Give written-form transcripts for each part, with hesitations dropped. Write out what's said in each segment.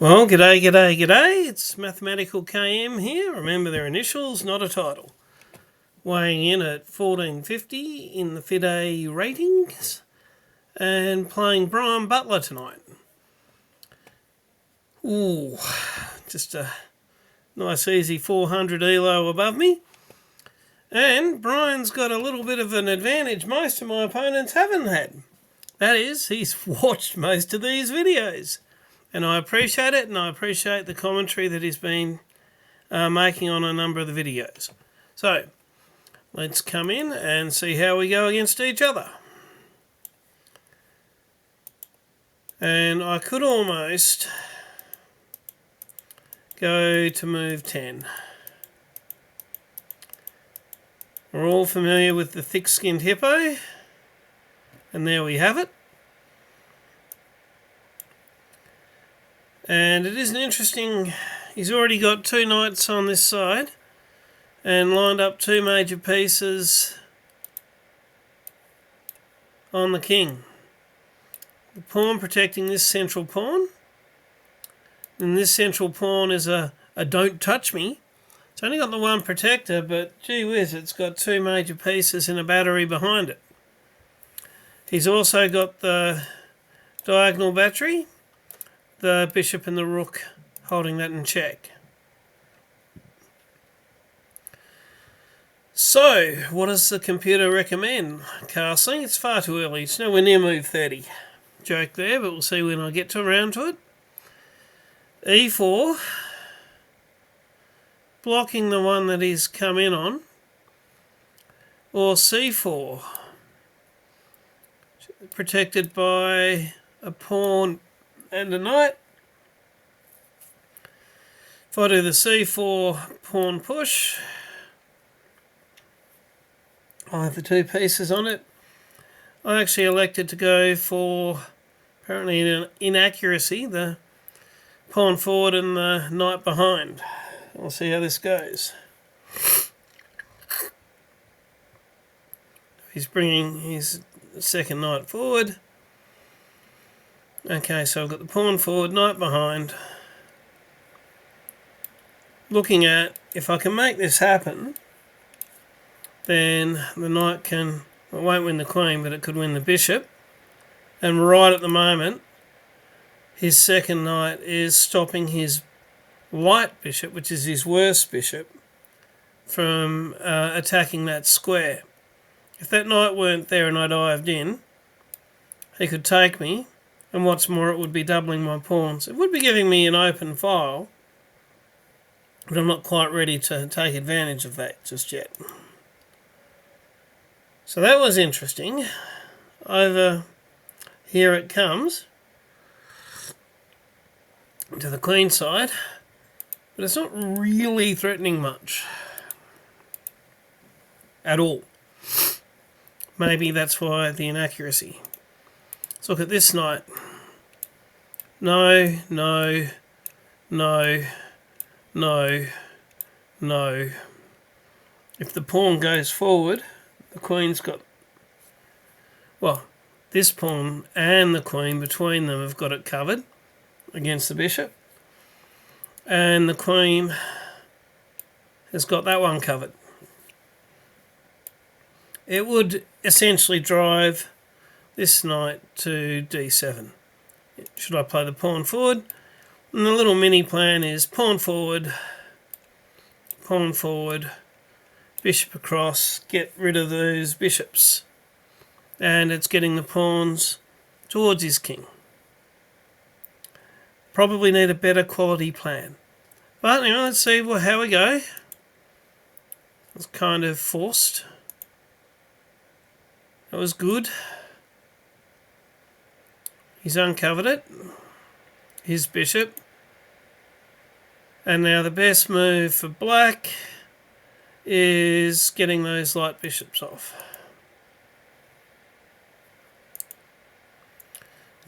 Well, g'day. It's Mathematical KM here. Remember, their initials, not a title. Weighing in at 1450 in the FIDE ratings and playing Brian Butler tonight. Ooh, just a nice easy 400 ELO above me. And Brian's got a little bit of an advantage most of my opponents haven't had. That is, he's watched most of these videos. And I appreciate it, and I appreciate the commentary that he's been making on a number of the videos. So, let's come in and see how we go against each other. And I could almost go to move 10. We're all familiar with the thick-skinned hippo. And there we have it. And it is an interesting, he's already got two knights on this side and lined up two major pieces on the king. The pawn protecting this central pawn. And this central pawn is a don't touch me. It's only got the one protector, but gee whiz, it's got two major pieces in a battery behind it. He's also got the diagonal battery, the bishop and the rook holding that in check. So, what does the computer recommend? Castling? It's far too early. It's nowhere near move 30. Joke there, but we'll see when I get around to it. E4. Blocking the one that he's come in on. Or C4. Protected by a pawn and a knight. If I do the C4 pawn push, I have the two pieces on it. I actually elected to go for, apparently an inaccuracy, the pawn forward and the knight behind. We'll see how this goes. He's bringing his second knight forward. Okay, so I've got the pawn forward, knight behind. Looking at, if I can make this happen, then the knight can, well, it won't win the queen, but it could win the bishop. And right at the moment, his second knight is stopping his white bishop, which is his worst bishop, from attacking that square. If that knight weren't there and I dived in, he could take me. And what's more, it would be doubling my pawns. It would be giving me an open file, but I'm not quite ready to take advantage of that just yet. So that was interesting. Over here it comes to the queen side, but it's not really threatening much at all. Maybe that's why the inaccuracy. Let's look at this knight. No. If the pawn goes forward, the queen's got, well, this pawn and the queen between them have got it covered against the bishop. And the queen has got that one covered. It would essentially drive this knight to d7. Should I play the pawn forward? And the little mini plan is pawn forward, bishop across, get rid of those bishops. And it's getting the pawns towards his king. Probably need a better quality plan. But anyway, let's see how we go. It's kind of forced. That was good. He's uncovered it, his bishop. And now the best move for black is getting those light bishops off.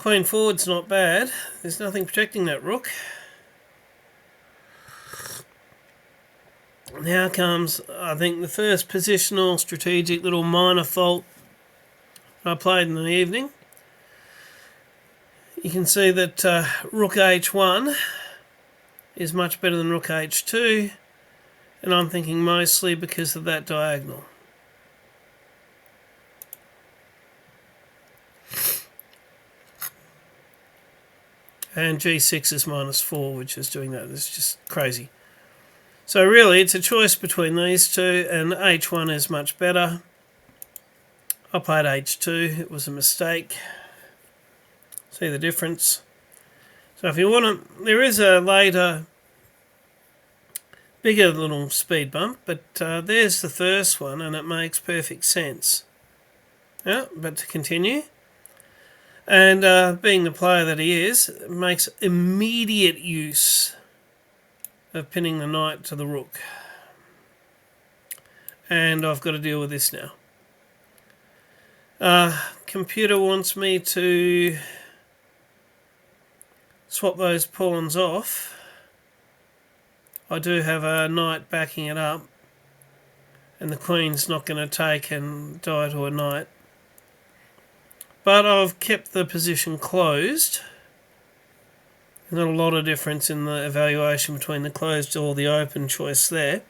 Queen forward's not bad. There's nothing protecting that rook. Now comes, I think, the first positional, strategic little minor fault I played in the evening. You can see that rook h1 is much better than rook h2, and I'm thinking mostly because of that diagonal. And g6 is -4, which is doing that. It's just crazy. So really, it's a choice between these two, and h1 is much better. I played h2. It was a mistake. See the difference? So if you want to... There is a later, bigger little speed bump, but there's the first one, and it makes perfect sense. Yeah, but to continue... And being the player that he is, makes immediate use of pinning the knight to the rook. And I've got to deal with this now. Computer wants me to swap those pawns off. I do have a knight backing it up, and the queen's not going to take and die to a knight. But I've kept the position closed. There's not a lot of difference in the evaluation between the closed or the open choice there.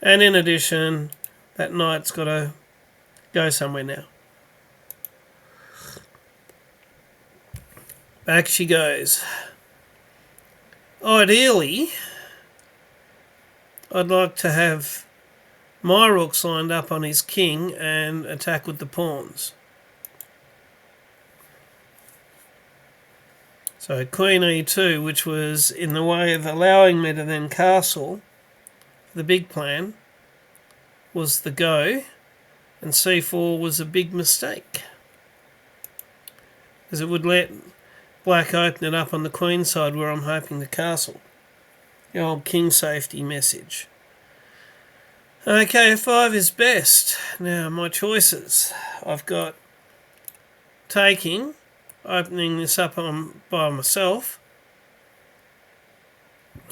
And in addition, that knight's got to go somewhere now. Back she goes. Ideally, I'd like to have my rooks lined up on his king and attack with the pawns. So Queen e2, which was in the way of allowing me to then castle, the big plan, was the go, and c4 was a big mistake. Because it would let black open it up on the queen side where I'm hoping to castle. The old king safety message. Okay, f5 is best. Now my choices. I've got taking, opening this up by myself.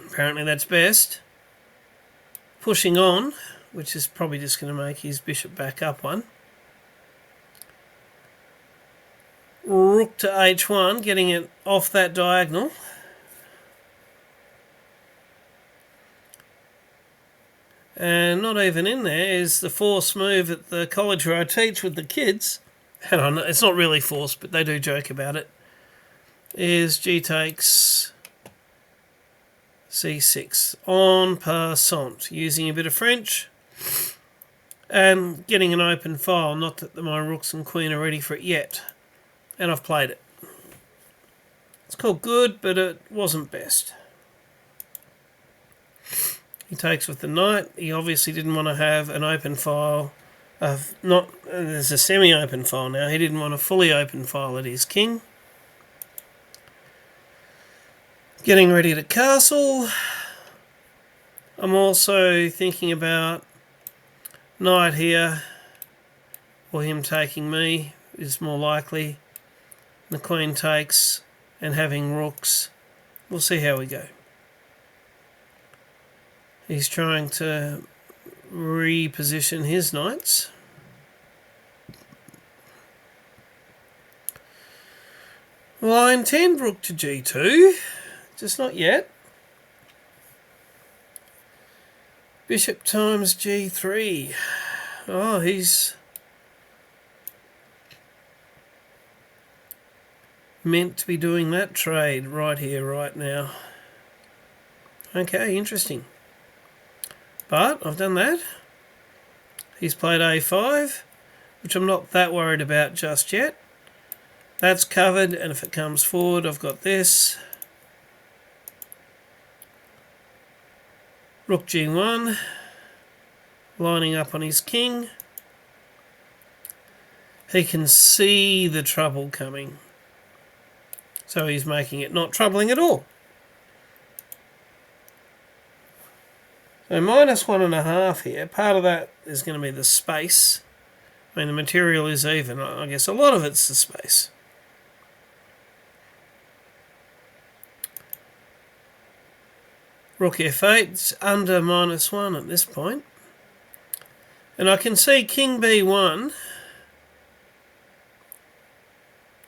Apparently that's best. Pushing on, which is probably just going to make his bishop back up one. Rook to h1, getting it off that diagonal. And not even in there is the force move at the college where I teach with the kids. And it's not really forced, but they do joke about it. Is g takes c6 en passant, using a bit of French and getting an open file. Not that my rooks and queen are ready for it yet, and I've played it. It's called good, but it wasn't best. He takes with the knight. He obviously didn't want to have an open file. There's a semi-open file now. He didn't want a fully open file at his king. Getting ready to castle. I'm also thinking about knight here, or him taking me is more likely. The queen takes and having rooks. We'll see how we go. He's trying to reposition his knights. Well, I intend rook to g2, just not yet. Bishop times g3. Oh, he's meant to be doing that trade right here, right now. Okay, interesting. But I've done that. He's played a5, which I'm not that worried about just yet. That's covered, and if it comes forward, I've got this. Rook g1, lining up on his king. He can see the trouble coming, so he's making it not troubling at all. So -1.5 here. Part of that is going to be the space. I mean, the material is even. I guess a lot of it's the space. Rook f8, it's under -1 at this point. And I can see king b1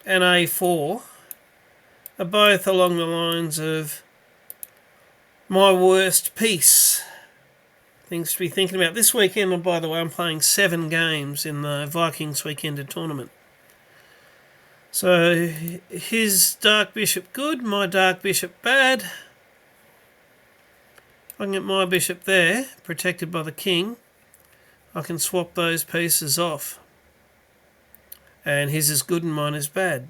and a4 are both along the lines of My worst piece. Things to be thinking about. This weekend, by the way, I'm playing 7 games in the Vikings Weekender tournament. So his Dark Bishop good, my Dark Bishop bad. If I can get my bishop there, protected by the king, I can swap those pieces off. And his is good and mine is bad.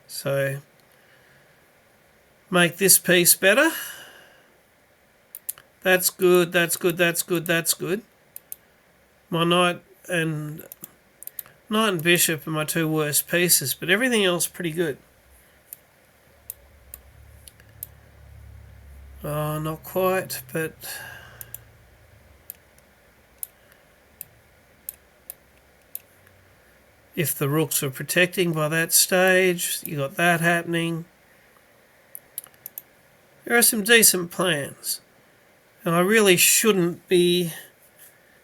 So make this piece better. That's good, that's good, that's good, that's good. My knight and bishop are my 2 worst pieces, but everything else pretty good. Oh, not quite, but if the rooks were protecting by that stage, you got that happening. There are some decent plans. And I really shouldn't be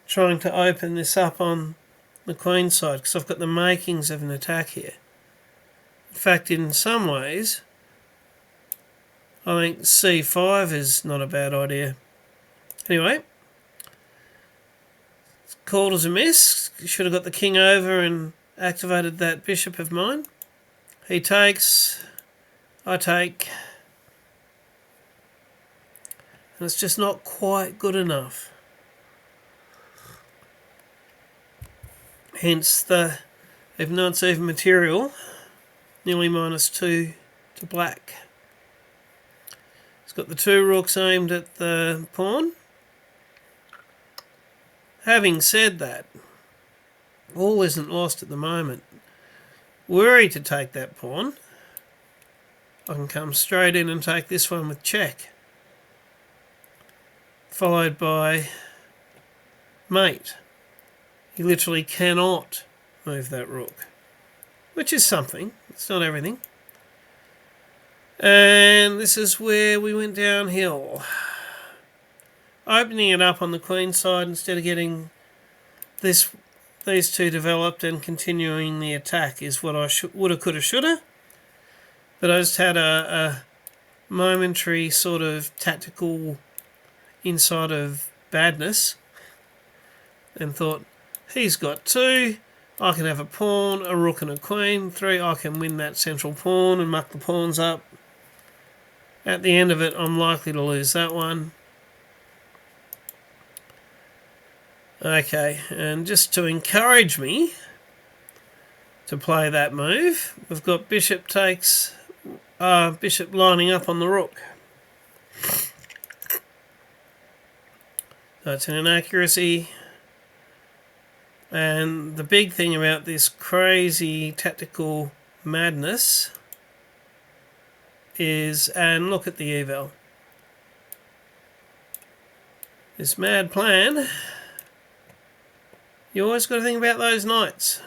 trying to open this up on the queen side because I've got the makings of an attack here. In fact, in some ways, I think c5 is not a bad idea. Anyway, it's called as a miss. Should have got the king over and activated that bishop of mine. He takes, I take. And it's just not quite good enough. Hence the, even though it's even material, nearly -2 to black. It's got the 2 rooks aimed at the pawn. Having said that, all isn't lost at the moment. Were he to take that pawn, I can come straight in and take this one with check. Followed by mate. He literally cannot move that rook, which is something. It's not everything. And this is where we went downhill. Opening it up on the queen side instead of getting these 2 developed and continuing the attack is what I woulda, coulda, shoulda. But I just had a momentary sort of tactical inside of badness and thought, he's got 2, I can have a pawn, a rook and a queen. 3, I can win that central pawn and muck the pawns up. At the end of it, I'm likely to lose that one. Okay, and just to encourage me to play that move, we've got bishop takes, bishop lining up on the rook. That's an inaccuracy. And the big thing about this crazy tactical madness is, and look at the eval, this mad plan, you always got to think about those knights.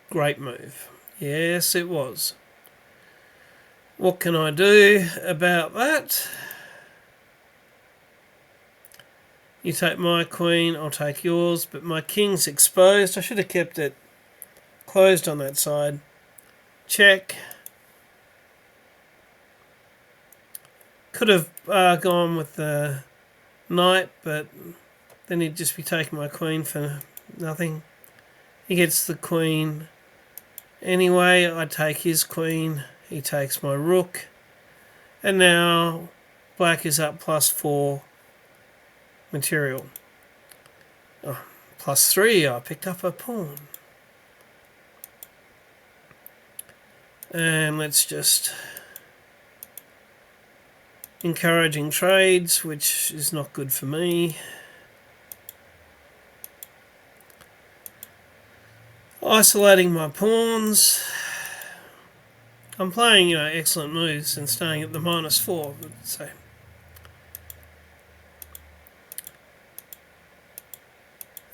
Great move. Yes, it was. What can I do about that? You take my queen, I'll take yours, but my king's exposed. I should have kept it closed on that side. Check. Could have gone with the knight, but then he'd just be taking my queen for nothing. He gets the queen anyway. I take his queen. He takes my rook. And now black is up +4 material. Oh, +3, I picked up a pawn. And let's just encouraging trades, which is not good for me. Isolating my pawns. I'm playing, excellent moves and staying at the -4. So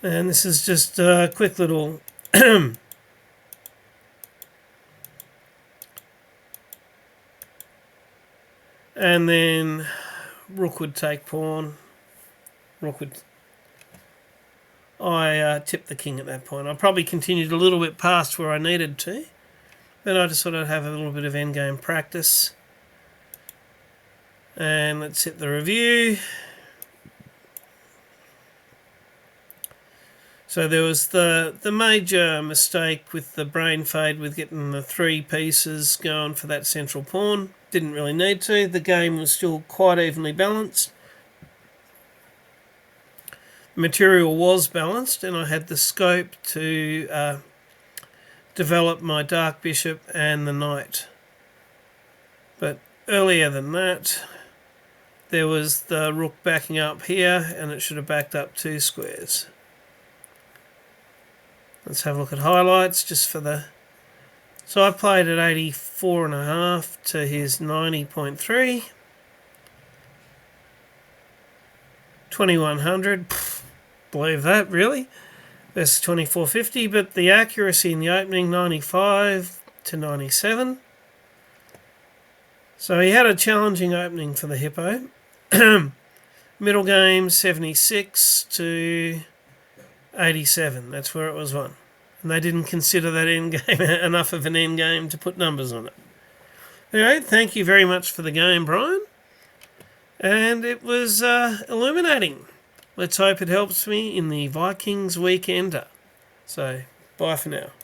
and this is just a quick little and then rook would take pawn. Rook would. I tipped the king at that point. I probably continued a little bit past where I needed to, but I just thought I'd have a little bit of endgame practice. And let's hit the review. So there was the major mistake with the brain fade with getting the 3 pieces going for that central pawn. Didn't really need to. The game was still quite evenly balanced. Material was balanced, and I had the scope to develop my dark bishop and the knight. But earlier than that, there was the rook backing up here, and it should have backed up 2 squares. Let's have a look at highlights just for the... So I played at 84.5 to his 90.3. 2100. Believe that, really? Versus 2450, but the accuracy in the opening, 95 to 97. So he had a challenging opening for the Hippo. Middle game, 76 to 87. That's where it was won. And they didn't consider that end game enough of an end game to put numbers on it. Anyway, thank you very much for the game, Brian. And it was illuminating. Let's hope it helps me in the Vikings weekender. So, bye for now.